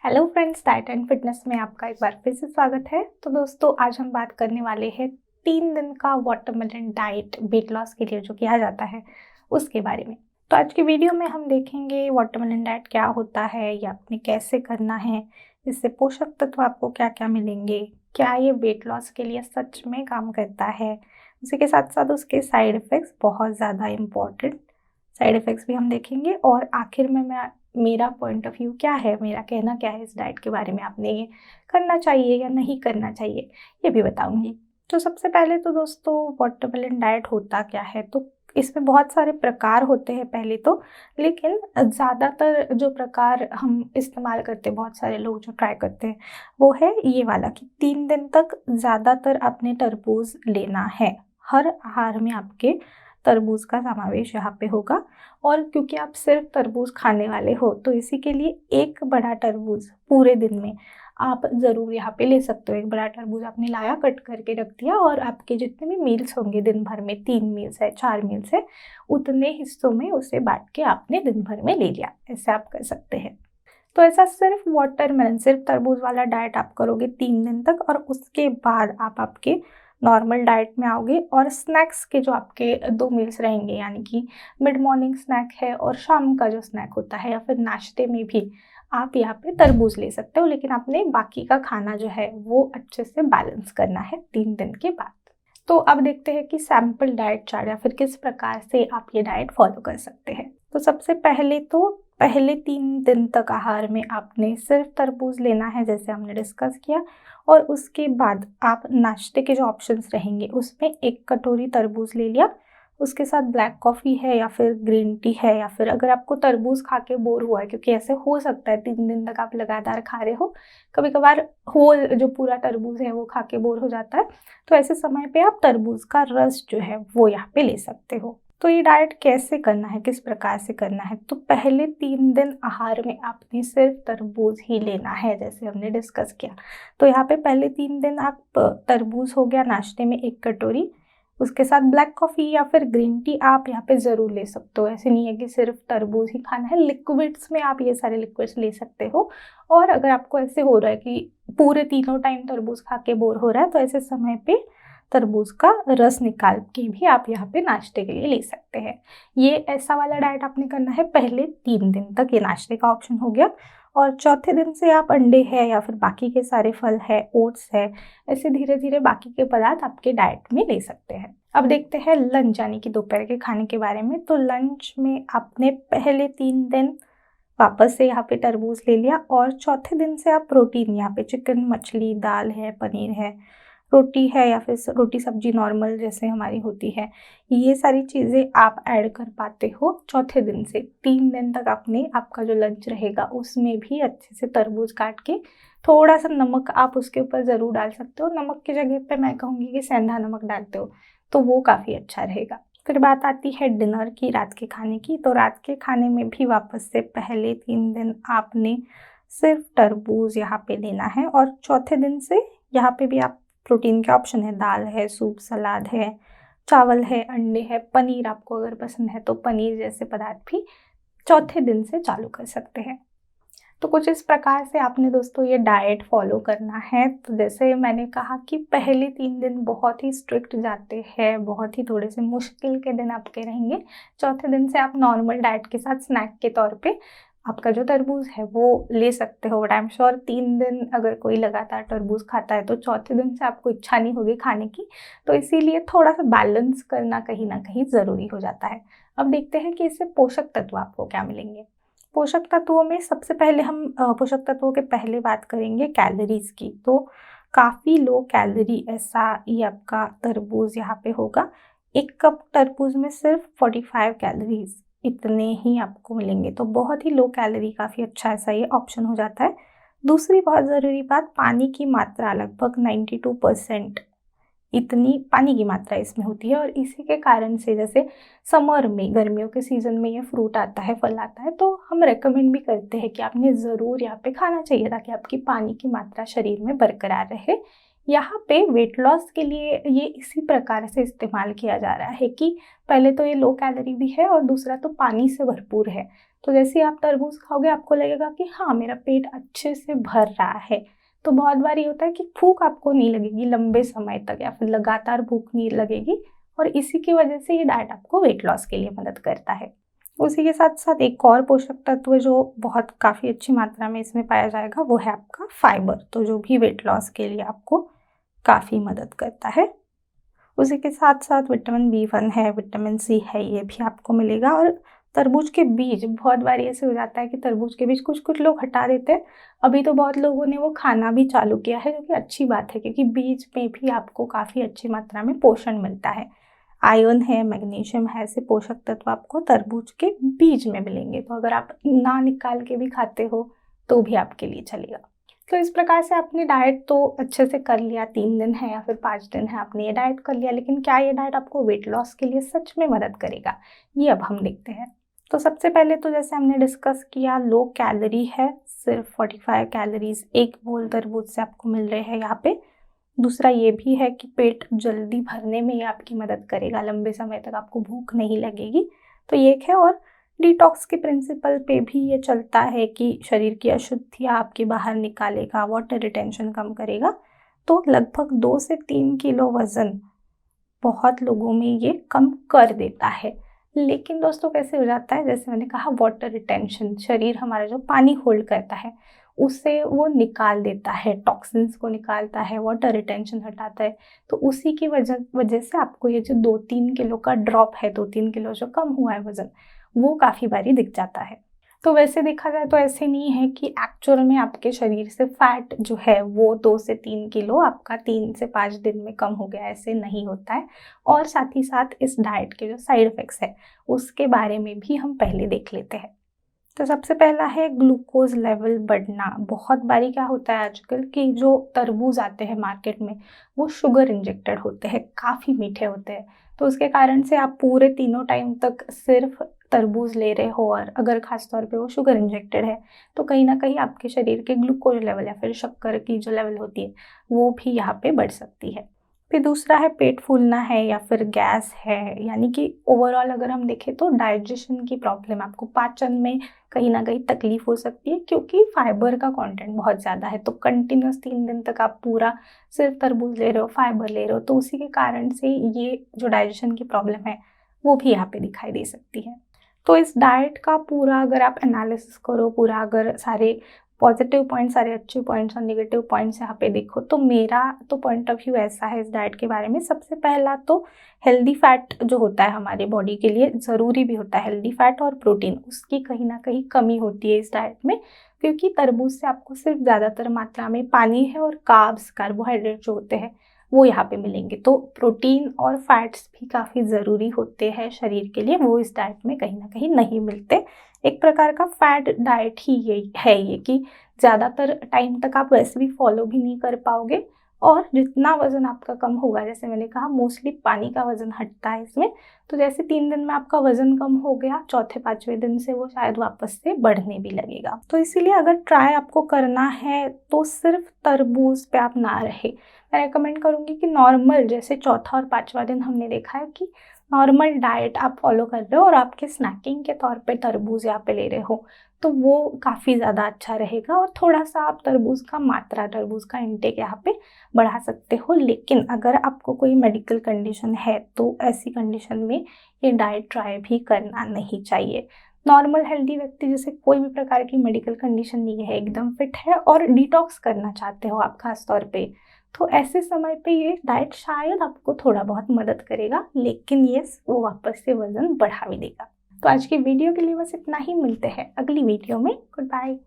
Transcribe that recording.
Hello friends, diet and fitness में आपका एक बार फिर से स्वागत है। तो दोस्तों, आज हम बात करने वाले हैं 3 दिन का वाटरमेलन डाइट वेट लॉस के लिए जो किया जाता है उसके बारे में। तो आज की वीडियो में हम देखेंगे वाटरमेलन डाइट क्या होता है या आपने कैसे करना है, इससे पोषक तत्व आपको क्या क्या मिलेंगे, क्या ये वेट लॉस के लिए सच में काम करता है। उसी के साथ साथ उसके साइड इफ़ेक्ट्स, बहुत ज़्यादा इम्पॉर्टेंट साइड इफ़ेक्ट्स भी हम देखेंगे। और आखिर में मेरा पॉइंट ऑफ व्यू क्या है, मेरा कहना क्या है इस डाइट के बारे में, आपने ये करना चाहिए या नहीं करना चाहिए, ये भी बताऊंगी। तो सबसे पहले तो दोस्तों, वाटरमेलन डाइट होता क्या है? तो इसमें बहुत सारे प्रकार होते हैं पहले तो, लेकिन ज़्यादातर जो प्रकार हम इस्तेमाल करते हैं, बहुत सारे लोग जो ट्राई करते हैं, वो है ये वाला कि 3 दिन तक ज़्यादातर आपने तरबूज लेना है। हर आहार में आपके तरबूज का समावेश यहाँ पे होगा। और क्योंकि आप सिर्फ तरबूज खाने वाले हो, तो इसी के लिए एक बड़ा तरबूज पूरे दिन में आप ज़रूर यहाँ पे ले सकते हो। एक बड़ा तरबूज आपने लाया, कट करके रख दिया, और आपके जितने भी मील्स होंगे दिन भर में, 3 मील्स है, 4 मील्स है, उतने हिस्सों में उसे बांट के आपने दिन भर में ले लिया। ऐसे आप कर सकते हैं। तो ऐसा सिर्फ वाटरमेलन, सिर्फ तरबूज वाला डाइट आप करोगे 3 दिन तक, और उसके बाद आप आपके नॉर्मल डाइट में आओगे। और स्नैक्स के जो आपके 2 मील्स रहेंगे, यानी कि मिड मॉर्निंग स्नैक है और शाम का जो स्नैक होता है, या फिर नाश्ते में भी आप यहाँ पे तरबूज ले सकते हो। लेकिन आपने बाकी का खाना जो है वो अच्छे से बैलेंस करना है 3 दिन के बाद। तो अब देखते हैं कि सैम्पल डाइट चार्ट या फिर किस प्रकार से आप ये डाइट फॉलो कर सकते हैं। तो सबसे पहले तो पहले 3 दिन तक आहार में आपने सिर्फ तरबूज लेना है, जैसे हमने डिस्कस किया। और उसके बाद आप नाश्ते के जो ऑप्शंस रहेंगे उसमें 1 कटोरी तरबूज ले लिया, उसके साथ ब्लैक कॉफ़ी है या फिर ग्रीन टी है, या फिर अगर आपको तरबूज खा के बोर हुआ है, क्योंकि ऐसे हो सकता है 3 दिन तक आप लगातार खा रहे हो, कभी कभार होल जो पूरा तरबूज है वो खा के बोर हो जाता है, तो ऐसे समय पे आप तरबूज का रस जो है वो यहाँ पे ले सकते हो। तो ये डाइट कैसे करना है, किस प्रकार से करना है? तो पहले 3 दिन आहार में आपने सिर्फ तरबूज ही लेना है, जैसे हमने डिस्कस किया। तो यहाँ पे पहले 3 दिन आप तरबूज हो गया नाश्ते में 1 कटोरी, उसके साथ ब्लैक कॉफ़ी या फिर ग्रीन टी आप यहाँ पे ज़रूर ले सकते हो। ऐसे नहीं है कि सिर्फ तरबूज ही खाना है, लिक्विड्स में आप ये सारे लिक्विड्स ले सकते हो। और अगर आपको ऐसे हो रहा है कि पूरे तीनों टाइम तरबूज खा के बोर हो रहा है, तो ऐसे समय पे तरबूज का रस निकाल के भी आप यहाँ पे नाश्ते के लिए ले सकते हैं। ये ऐसा वाला डाइट आपने करना है पहले 3 दिन तक, ये नाश्ते का ऑप्शन हो गया। और चौथे दिन से आप अंडे है या फिर बाकी के सारे फल है, ओट्स है, ऐसे धीरे धीरे बाकी के पदार्थ आपके डाइट में ले सकते हैं। अब देखते हैं लंच यानी कि दोपहर के खाने के बारे में। तो लंच में आपने पहले 3 दिन वापस से यहाँ पे तरबूज ले लिया, और चौथे दिन से आप प्रोटीन, यहाँ पे चिकन, मछली, दाल है, पनीर है, रोटी है, या फिर रोटी सब्जी नॉर्मल जैसे हमारी होती है, ये सारी चीज़ें आप ऐड कर पाते हो चौथे दिन से। 3 दिन तक आपने आपका जो लंच रहेगा उसमें भी अच्छे से तरबूज काट के, थोड़ा सा नमक आप उसके ऊपर ज़रूर डाल सकते हो। नमक की जगह पे मैं कहूँगी कि सेंधा नमक डालते हो तो वो काफ़ी अच्छा रहेगा। फिर बात आती है डिनर की, रात के खाने की। तो रात के खाने में भी वापस से पहले 3 दिन आपने सिर्फ तरबूज यहाँ पे लेना है, और चौथे दिन से यहाँ पे भी आप प्रोटीन के ऑप्शन है, दाल है, सूप, सलाद है, चावल है, अंडे है, पनीर आपको अगर पसंद है तो पनीर जैसे पदार्थ भी चौथे दिन से चालू कर सकते हैं। तो कुछ इस प्रकार से आपने दोस्तों ये डाइट फॉलो करना है। तो जैसे मैंने कहा कि पहले 3 दिन बहुत ही स्ट्रिक्ट जाते हैं, बहुत ही थोड़े से मुश्किल के दिन आपके रहेंगे। चौथे दिन से आप नॉर्मल डाइट के साथ स्नैक के तौर पे आपका जो तरबूज है वो ले सकते हो। बट आई एम श्योर 3 दिन अगर कोई लगातार तरबूज खाता है तो चौथे दिन से आपको इच्छा नहीं होगी खाने की। तो इसीलिए थोड़ा सा बैलेंस करना कहीं ना कहीं ज़रूरी हो जाता है। अब देखते हैं कि इससे पोषक तत्व आपको क्या मिलेंगे। पोषक तत्वों में सबसे पहले हम पोषक तत्वों के पहले बात करेंगे कैलोरीज की। तो काफ़ी लो कैलोरी ऐसा ये आपका तरबूज यहाँ पे होगा। 1 कप तरबूज में सिर्फ 45 कैलोरीज इतने ही आपको मिलेंगे। तो बहुत ही लो कैलोरी, काफ़ी अच्छा ऐसा ये ऑप्शन हो जाता है। दूसरी बहुत ज़रूरी बात, पानी की मात्रा लगभग 92% इतनी पानी की मात्रा इसमें होती है। और इसी के कारण से जैसे समर में, गर्मियों के सीज़न में ये फ्रूट आता है, फल आता है, तो हम रेकमेंड भी करते हैं कि आपने ज़रूर यहाँ पे खाना चाहिए ताकि आपकी पानी की मात्रा शरीर में बरकरार रहे। यहाँ पे वेट लॉस के लिए ये इसी प्रकार से इस्तेमाल किया जा रहा है कि पहले तो ये लो कैलोरी भी है और दूसरा तो पानी से भरपूर है। तो जैसे ही आप तरबूज खाओगे आपको लगेगा कि हाँ मेरा पेट अच्छे से भर रहा है। तो बहुत बार ये होता है कि भूख आपको नहीं लगेगी लंबे समय तक या फिर लगातार भूख नहीं लगेगी, और इसी की वजह से ये डाइट आपको वेट लॉस के लिए मदद करता है। उसी के साथ साथ एक और पोषक तत्व जो बहुत काफ़ी अच्छी मात्रा में इसमें पाया जाएगा वो है आपका फाइबर, तो जो भी वेट लॉस के लिए आपको काफ़ी मदद करता है। उसी के साथ साथ विटामिन B1 है, विटामिन C है, ये भी आपको मिलेगा। और तरबूज के बीज, बहुत बार ऐसे हो जाता है कि तरबूज के बीज कुछ कुछ लोग हटा देते हैं। अभी तो बहुत लोगों ने वो खाना भी चालू किया है, जो कि अच्छी बात है क्योंकि बीज में भी आपको काफ़ी अच्छी मात्रा में पोषण मिलता है। आयरन है, मैग्नीशियम है, ऐसे पोषक तत्व आपको तरबूज के बीज में मिलेंगे। तो अगर आप ना निकाल के भी खाते हो तो भी आपके लिए चलेगा। तो इस प्रकार से आपने डाइट तो अच्छे से कर लिया, 3 दिन है या फिर 5 दिन है आपने ये डाइट कर लिया, लेकिन क्या ये डाइट आपको वेट लॉस के लिए सच में मदद करेगा, ये अब हम देखते हैं। तो सबसे पहले तो जैसे हमने डिस्कस किया, लो कैलोरी है, सिर्फ 45 कैलोरीज एक बोल तरबूज से आपको मिल रहे हैं यहाँ पे। दूसरा ये भी है कि पेट जल्दी भरने में ये आपकी मदद करेगा, लंबे समय तक आपको भूख नहीं लगेगी, तो ये एक है। और डिटॉक्स के प्रिंसिपल पे भी ये चलता है कि शरीर की अशुद्धियाँ आपके बाहर निकालेगा, वाटर रिटेंशन कम करेगा। तो लगभग 2 से 3 किलो वज़न बहुत लोगों में ये कम कर देता है। लेकिन दोस्तों कैसे हो जाता है, जैसे मैंने कहा वाटर रिटेंशन, शरीर हमारा जो पानी होल्ड करता है उससे वो निकाल देता है, टॉक्सिन्स को निकालता है, वाटर रिटेंशन हटाता है। तो उसी की वजह से आपको ये जो 2-3 किलो का ड्रॉप है, 2-3 किलो जो कम हुआ है वज़न, वो काफ़ी बारी दिख जाता है। तो वैसे देखा जाए तो ऐसे नहीं है कि एक्चुअल में आपके शरीर से फैट जो है वो 2 से 3 किलो आपका 3 से 5 दिन में कम हो गया, ऐसे नहीं होता है। और साथ ही साथ इस डाइट के जो साइड इफ़ेक्ट्स है उसके बारे में भी हम पहले देख लेते हैं। तो सबसे पहला है ग्लूकोज लेवल बढ़ना। बहुत बारी क्या होता है आजकल कि जो तरबूज आते हैं मार्केट में वो शुगर इंजेक्टेड होते हैं, काफ़ी मीठे होते हैं। तो उसके कारण से आप पूरे तीनों टाइम तक सिर्फ तरबूज ले रहे हो, और अगर खास तौर पे वो शुगर इंजेक्टेड है तो कहीं ना कहीं आपके शरीर के ग्लूकोज लेवल या फिर शक्कर की जो लेवल होती है वो भी यहाँ पे बढ़ सकती है। फिर दूसरा है पेट फूलना है या फिर गैस है, यानी कि ओवरऑल अगर हम देखें तो डाइजेशन की प्रॉब्लम, आपको पाचन में कहीं ना कहीं तकलीफ हो सकती है क्योंकि फाइबर का कंटेंट बहुत ज़्यादा है। तो कंटिन्यूस 3 दिन तक आप पूरा सिर्फ तरबूज ले रहे हो, फाइबर ले रहे हो, तो उसी के कारण से ये जो डाइजेशन की प्रॉब्लम है वो भी यहाँ पे दिखाई दे सकती है। तो इस डाइट का पूरा अगर आप एनालिसिस करो, पूरा अगर सारे पॉजिटिव पॉइंट्स, सारे अच्छे पॉइंट्स और नेगेटिव पॉइंट्स यहाँ पे देखो, तो मेरा तो पॉइंट ऑफ व्यू ऐसा है इस डाइट के बारे में। सबसे पहला तो हेल्दी फैट जो होता है हमारे बॉडी के लिए ज़रूरी भी होता है, हेल्दी फैट और प्रोटीन, उसकी कहीं ना कहीं कमी होती है इस डाइट में, क्योंकि तरबूज से आपको सिर्फ ज़्यादातर मात्रा में पानी है और कार्ब्स, कार्बोहाइड्रेट जो होते हैं वो यहाँ पे मिलेंगे। तो प्रोटीन और फैट्स भी काफ़ी ज़रूरी होते हैं शरीर के लिए, वो इस डाइट में कहीं ना कहीं नहीं मिलते। एक प्रकार का फैट डाइट ही ये है, ये कि ज़्यादातर टाइम तक आप वैसे भी फॉलो भी नहीं कर पाओगे, और जितना वज़न आपका कम होगा, जैसे मैंने कहा मोस्टली पानी का वज़न हटता है इसमें, तो जैसे 3 दिन में आपका वज़न कम हो गया, चौथे 5वें दिन से वो शायद वापस से बढ़ने भी लगेगा। तो इसीलिए अगर ट्राई आपको करना है तो सिर्फ तरबूज पे आप ना रहे। मैं रेकमेंड करूँगी कि नॉर्मल, जैसे चौथा और 5वां दिन हमने देखा है कि नॉर्मल डाइट आप फॉलो कर रहे हो और आपके स्नैकिंग के तौर पे तरबूज यहाँ पे ले रहे हो, तो वो काफ़ी ज़्यादा अच्छा रहेगा। और थोड़ा सा आप तरबूज का इंटेक यहाँ पे बढ़ा सकते हो। लेकिन अगर आपको कोई मेडिकल कंडीशन है तो ऐसी कंडीशन में ये डाइट ट्राई भी करना नहीं चाहिए। नॉर्मल हेल्दी व्यक्ति, जैसे कोई भी प्रकार की मेडिकल कंडीशन नहीं है, एकदम फिट है और डिटॉक्स करना चाहते हो आप खास तौर पे, तो ऐसे समय पे ये डाइट शायद आपको थोड़ा बहुत मदद करेगा, लेकिन ये वो वापस से वजन बढ़ा भी देगा। तो आज की वीडियो के लिए बस इतना ही, मिलते हैं अगली वीडियो में। Good bye.